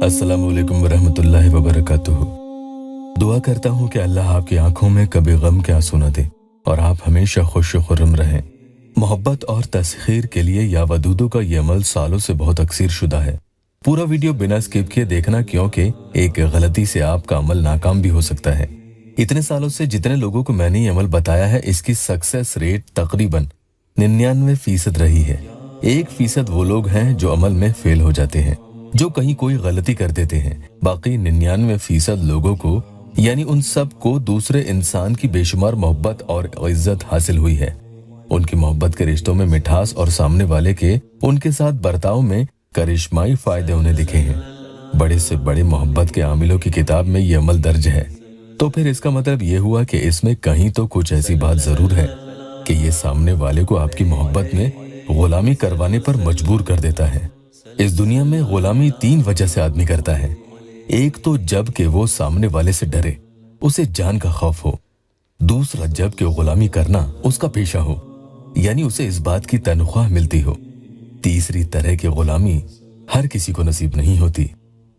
अस्सलामु अलैकुम वरहमतुल्लाहि वबरकातुहू। दुआ करता हूँ कि अल्लाह आपकी आंखों में कभी गम के आंसू न दे और आप हमेशा खुश खुर्रम रहें। मोहब्बत और तस्खीर के लिए या वदूदों का ये अमल सालों से बहुत अक्सर शुदा है। पूरा वीडियो बिना स्किप किए देखना, क्योंकि एक गलती से आपका अमल नाकाम भी हो सकता है। इतने सालों से जितने लोगों को मैंने ये अमल बताया है, इसकी सक्सेस रेट तकरीबन 99% रही है। 1% वो लोग हैं जो अमल में फेल हो जाते हैं, जो कहीं कोई गलती कर देते हैं। बाकी 99% लोगों को, यानी उन सब को दूसरे इंसान की बेशुमार मोहब्बत और इज्जत हासिल हुई है। उनकी मोहब्बत के रिश्तों में मिठास और सामने वाले के उनके साथ बर्ताव में करिश्माई फायदे उन्हें दिखे हैं। बड़े से बड़े मोहब्बत के आमिलों की किताब में ये अमल दर्ज है, तो फिर इसका मतलब ये हुआ कि इसमें कहीं तो कुछ ऐसी बात जरूर है कि ये सामने वाले को आपकी मोहब्बत में गुलामी करवाने पर मजबूर कर देता है। इस दुनिया में गुलामी 3 वजह से आदमी करता है। एक तो जब कि वो सामने वाले से डरे, उसे जान का खौफ हो। दूसरा, जब कि गुलामी करना उसका पेशा हो, यानी उसे इस बात की तनख्वाह मिलती हो। तीसरी तरह की गुलामी हर किसी को नसीब नहीं होती।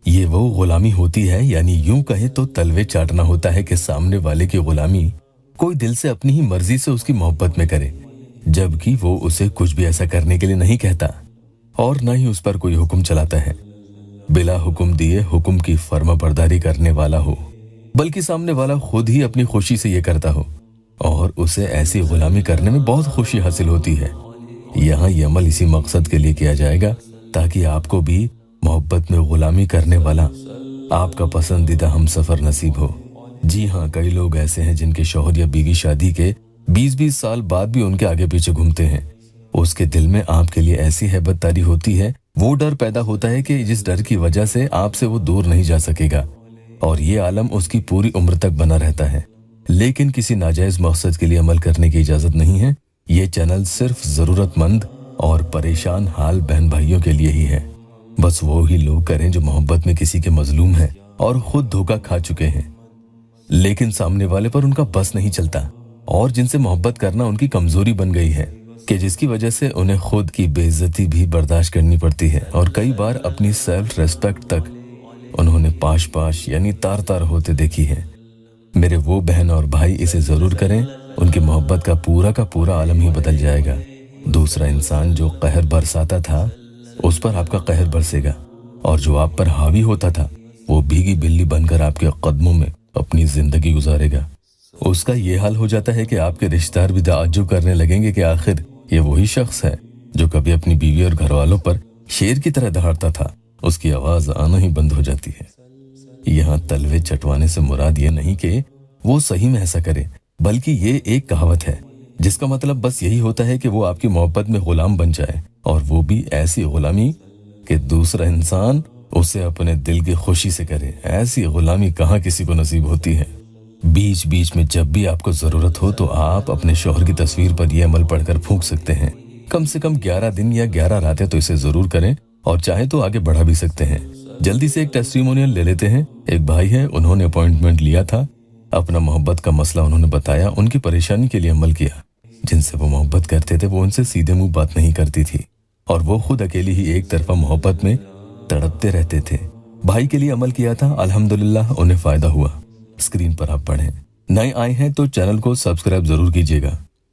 ये वो गुलामी होती है, यानी यूं कहे तो तलवे चाटना होता है कि सामने वाले की गुलामी कोई दिल से अपनी ही मर्जी से उसकी मोहब्बत में करे, जबकि वो उसे कुछ भी ऐसा करने के लिए नहीं कहता और न ही उस पर कोई हुक्म चलाता है। बिला हुक्म दिए हुक्म की फर्माबरदारी करने वाला हो, बल्कि सामने वाला खुद ही अपनी खुशी से ये करता हो और उसे ऐसी गुलामी करने में बहुत खुशी हासिल होती है। यहाँ ये अमल इसी मकसद के लिए किया जाएगा ताकि आपको भी मोहब्बत में गुलामी करने वाला आपका पसंदीदा हमसफर नसीब हो। जी हाँ, कई लोग ऐसे हैं जिनके शौहर या बीवी शादी के 20-20 साल बाद भी उनके आगे पीछे घूमते हैं। उसके दिल में आपके लिए ऐसी हैबत तारी होती है, वो डर पैदा होता है कि जिस डर की वजह से आपसे वो दूर नहीं जा सकेगा, और ये आलम उसकी पूरी उम्र तक बना रहता है। लेकिन किसी नाजायज मकसद के लिए अमल करने की इजाजत नहीं है। ये चैनल सिर्फ जरूरतमंद और परेशान हाल बहन भाइयों के लिए ही है। बस वो ही लोग करें जो मोहब्बत में किसी के मजलूम हैं और खुद धोखा खा चुके हैं, लेकिन सामने वाले पर उनका बस नहीं चलता, और जिनसे मोहब्बत करना उनकी कमजोरी बन गई है कि जिसकी वजह से उन्हें खुद की बेइज्जती भी बर्दाश्त करनी पड़ती है, और कई बार अपनी सेल्फ रेस्पेक्ट तक उन्होंने पाश पाश यानी तार तार होते देखी है। मेरे वो बहन और भाई इसे जरूर करें, उनकी मोहब्बत का पूरा आलम ही बदल जाएगा। दूसरा इंसान जो कहर बरसाता था, उस पर आपका कहर बरसेगा, और जो आप पर हावी होता था वो भीगी बिल्ली बनकर आपके कदमों में अपनी जिंदगी गुजारेगा। उसका ये हाल हो जाता है कि आपके रिश्तेदार भी ताज्जुब करने लगेंगे कि आखिर ये वही शख्स है जो कभी अपनी बीवी और घर वालों पर शेर की तरह दहाड़ता था। उसकी आवाज आना ही बंद हो जाती है। यहाँ तलवे चटवाने से मुराद ये नहीं कि वो सही में ऐसा करे, बल्कि ये एक कहावत है जिसका मतलब बस यही होता है कि वो आपकी मोहब्बत में गुलाम बन जाए, और वो भी ऐसी गुलामी कि दूसरा इंसान उसे अपने दिल की खुशी से करे। ऐसी गुलामी कहाँ किसी को नसीब होती है। बीच बीच में जब भी आपको जरूरत हो तो आप अपने शौहर की तस्वीर पर यह अमल पढ़कर फूंक सकते हैं। कम से कम 11 दिन या 11 रातें तो इसे जरूर करें, और चाहे तो आगे बढ़ा भी सकते हैं। जल्दी से एक टेस्टिमोनियल ले लेते हैं। एक भाई है, उन्होंने अपॉइंटमेंट लिया था, अपना मोहब्बत का मसला उन्होंने बताया, उनकी परेशानी के लिए अमल किया। जिनसे वो मोहब्बत करते थे वो उनसे सीधे मुंह बात नहीं करती थी, और वो खुद अकेली ही एक तरफा मोहब्बत में तड़पते रहते थे। भाई के लिए अमल किया था, अल्हम्दुलिल्लाह उन्हें फायदा हुआ। स्क्रीन पर आप पढ़ें। नए आए हैं तो चैनल को सब्सक्राइब जरूर कीजिएगा।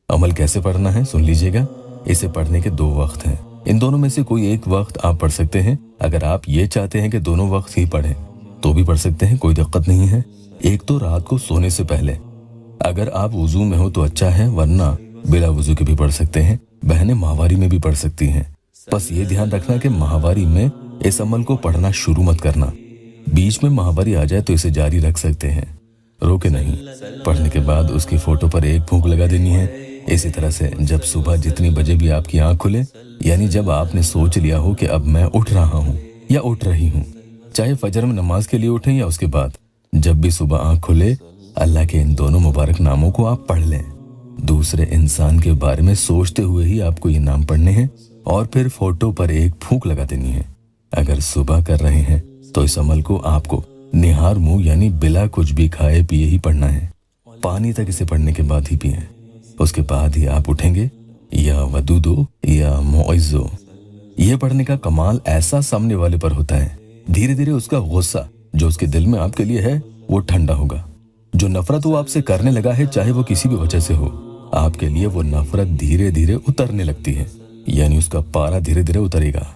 अमल कैसे पढ़ना है सुन लीजिएगा। इसे पढ़ने के 2 वक्त हैं, इन दोनों में से कोई एक वक्त आप पढ़ सकते हैं। अगर आप ये चाहते हैं कि दोनों वक्त ही पढ़ें तो भी पढ़ सकते हैं, कोई दिक्कत नहीं है। एक तो रात को सोने से पहले, अगर आप वुजू में हो तो अच्छा है, वरना बिला वुजू के भी पढ़ सकते हैं। बहनें माहवारी में भी पढ़ सकती हैं। बस ये ध्यान रखना कि माहवारी में इस अमल को पढ़ना शुरू मत करना। बीच में माहवारी आ जाए तो इसे जारी रख सकते हैं, रोके नहीं। पढ़ने के बाद उसकी फोटो पर एक फूंक लगा देनी है। इसी तरह से जब सुबह जितनी बजे भी आपकी आंख खुले, यानी जब आपने सोच लिया हो कि अब मैं उठ रहा हूँ या उठ रही हूँ, चाहे फजर में नमाज के लिए उठें या उसके बाद, जब भी सुबह आंख खुले अल्लाह के इन दोनों मुबारक नामों को आप पढ़ लें। दूसरे इंसान के बारे में सोचते हुए ही आपको ये नाम पढ़ने हैं, और फिर फोटो पर एक फूंक लगा देनी है। अगर सुबह कर रहे हैं तो इस अमल को आपको निहार मुंह यानी बिला कुछ भी खाए पिए ही पढ़ना है। पानी तक इसे पढ़ने के बाद ही पिए, उसके बाद ही आप उठेंगे। या वदूदो या मुइज़्ज़ो, यह पढ़ने का कमाल ऐसा सामने वाले पर होता है, धीरे धीरे उसका गुस्सा जो उसके दिल में आपके लिए है वो ठंडा होगा। जो नफरत वो आपसे करने लगा है, चाहे वो किसी भी वजह से हो, आपके लिए वो नफरत धीरे धीरे उतरने लगती है, यानी उसका पारा धीरे धीरे उतरेगा,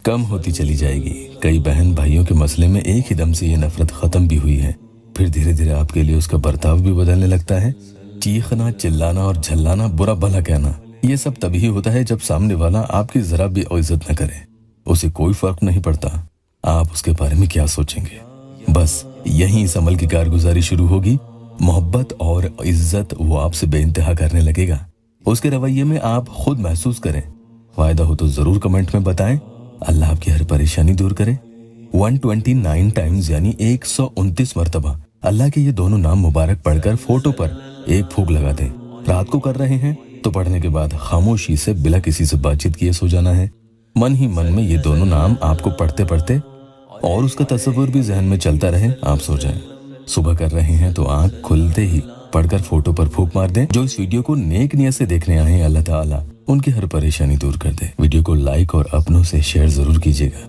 कम होती चली जाएगी। कई बहन भाइयों के मसले में एक ही दम से ये नफरत खत्म भी हुई है, फिर धीरे धीरे आपके लिए उसका बर्ताव भी बदलने लगता है। चीखना, चिल्लाना और झल्लाना, बुरा भला कहना, ये सब तभी होता है जब सामने वाला आपकी जरा भी इज्जत न करे। उसे कोई फर्क नहीं पड़ता आप उसके बारे में क्या सोचेंगे, बस यहीं इस अमल की कारगुजारी शुरू होगी। मोहब्बत और इज्जत वो आपसे बेइंतहा करने लगेगा। उसके रवैये में आप खुद महसूस करें। फायदा हो तो जरूर कमेंट में बताएं। अल्लाह आपकी हर परेशानी दूर करे। 129 टाइम्स यानी 129 मरतबा अल्लाह के ये दोनों नाम मुबारक पढ़कर फोटो पर एक फूंक लगा दें। रात को कर रहे हैं तो पढ़ने के बाद खामोशी से बिना किसी से बातचीत किए सो जाना है। मन ही मन में ये दोनों नाम आपको पढ़ते पढ़ते और उसका तस्वीर भी जहन में चलता रहे, आप सो जाएं। सुबह कर रहे हैं तो आंख खुलते ही पढ़कर फोटो पर फूंक मार दें। जो इस वीडियो को नेक नियत से देखने आए हैं, अल्लाह ताला उनकी हर परेशानी दूर कर दे। वीडियो को लाइक और अपनों से शेयर जरूर कीजिएगा।